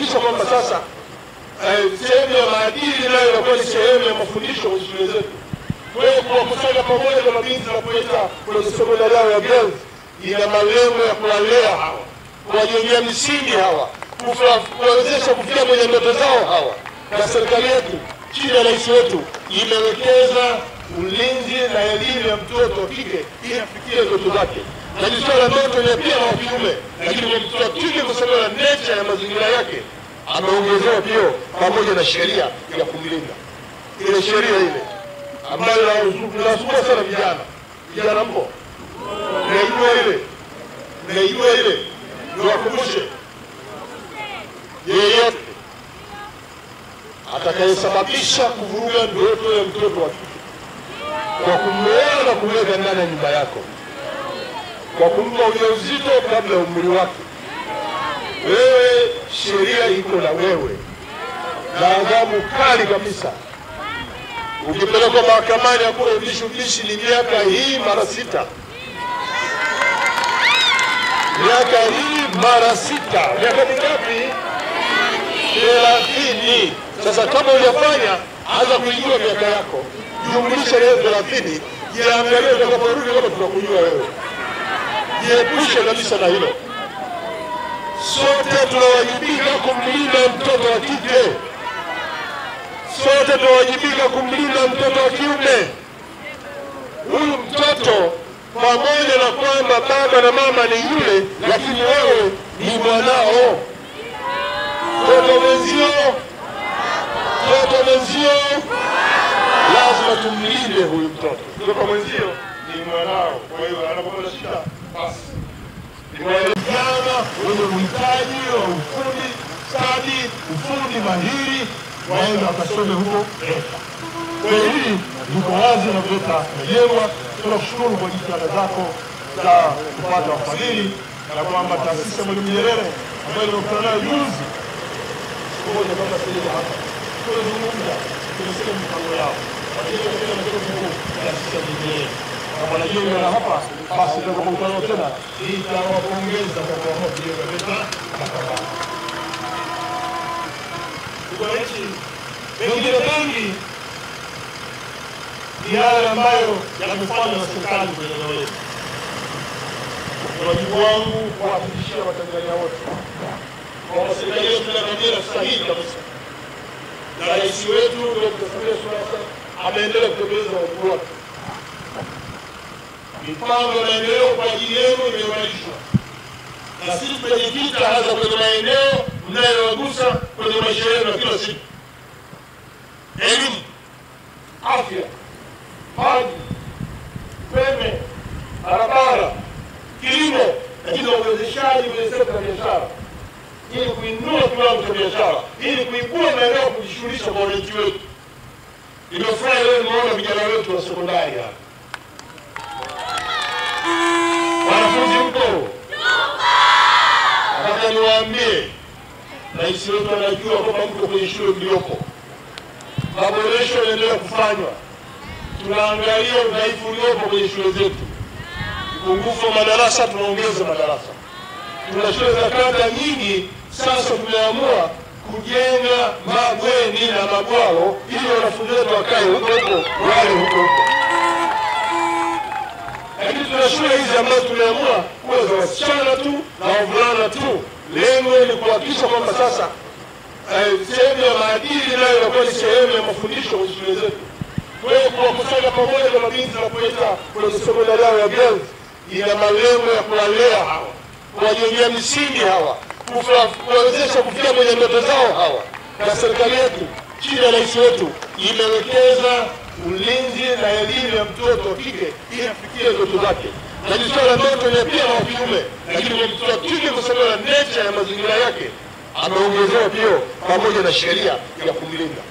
kuhakikisha kwamba sasa sehemu ya maadili nayo inakuwa ni sehemu ya mafundisho kwa shule zetu. Kwa hiyo kuwakusanya pamoja na mabinti na kuleta kwenye sekondari yao ya girls ina malengo ya kuwalea hawa, kuwajengea misingi hawa, kuwawezesha kufikia kwenye ndoto zao hawa. Na serikali yetu chini ya rais wetu imewekeza ulinzi na elimu ya mtoto wa kike ili afikie ndoto zake. Na ni swala ndoto ni pia na kiume, lakini kwa mtoto wa kike kwa sababu ya nature ya mazingira yake ameongezewa pia pamoja na sheria ya kumlinda. Ile sheria ile ambayo inasumbua sana vijana mpo. Naijua ile. Niwakumbushe. Yeyote atakayesababisha kuvuruga ndoto ya mtoto wa kike kwa kumlea na kumweka ndani ya nyumba yako, kwa kumpa ujauzito kabla ya umri wake, wewe sheria iko na wewe na adhabu kali kabisa. Ukipelekwa mahakamani hakuna ubishi ni miaka hii mara 6. Miaka hii mara 6. Miaka mingapi? 30. Sasa kama hujafanya, anza kuijua miaka yako. Jumlisha leo 30, jiangalie utakaporudi kama tunakujua wewe. Jiepushe kabisa na hilo. Sote tunawajibika kumlinda mtoto wa kike. Sote tunawajibika kumlinda mtoto wa kiume. Huyu mtoto pamoja na kwamba baba na mama ni yule, lakini wewe ni mwanao. Mtoto mwenzio lazima tumlinde huyu mtoto. Mtoto mwenzio ni mwanao. Kwa hiyo anapopata shida basi ni vijana wenye uhitaji wa ufundi stadi, ufundi mahiri, waende wakasome huko. Kwa hiyo hili liko wazi na kuleta majengwa. Tunakushukuru kwa jitihada zako za kupata wafadhili na kwamba taasisi ya Mwalimu Nyerere ambayo nimekutana nayo juzi moja kama sasa hapa tunazungumza tunasema mpango yao wajenga tena mtoto mkuu taasisi ya Nyerere kama wanajenga na hapa basi ndio kwa mkutano tena nitawapongeza kwa kuamua kujenga tena hapa. Kwa hiyo wengine wengi ni yale ambayo yamefanywa na serikali kwenye eneo letu. Wajibu wangu kuhakikishia Watanzania wote kwamba serikali yetu ina dhamira sahihi kabisa, na rais wetu Dr. Samia Suluhu Hassan ameendelea kutekeleza wajibu wake. Mipango ya maendeleo kwa ajili yenu imeimarishwa, na sisi tumejikita hasa kwenye maeneo mnayoyagusa kwenye maisha yenu ya kila siku: elimu, afya, maji, umeme, barabara, kilimo, lakini uwezeshaji kwenye sekta ya biashara ili kuinua kiwango cha biashara, ili kuibua maeneo ya kujishughulisha kwa wananchi wetu. Nimefurahi leo nimeona vijana wetu wa sekondari hapa. Wanafunzi mko? Nataka niwaambie, rais wetu anajua kwamba mko kwenye shule mliopo. Maboresho yanaendelea kufanywa. Tunaangalia udhaifu uliopo kwenye shule zetu. Upungufu wa madarasa, tunaongeza madarasa. Tuna shule za kata nyingi, sasa tumeamua kujenga mabweni na mabwalo ili wanafunzi wetu wakae huko wale huko. Lakini tuna shule hizi ambazo tumeamua kuwa za wasichana tu na wavulana tu. Lengo ni kuhakikisha kwamba sasa sehemu ya maadili nayo inakuwa ni sehemu ya mafundisho kwa shule zetu. Kwa hiyo kuwakusanya pamoja na mabinti na kuleta kwenye sekondari yao ya girls ina malengo ya kuwalea hawa, kuwajengea misingi hawa, kuwawezesha kufikia kwenye ndoto zao hawa. Na serikali yetu chini ya rais wetu imewekeza ulinzi na elimu ya mtoto wa kike ili afikie ndoto zake. Na ni swala ndoto ni pia na kiume, lakini kwa mtoto wa kike kwa sababu ya nature ya mazingira yake ameongezewa pia pamoja na sheria ya kumlinda.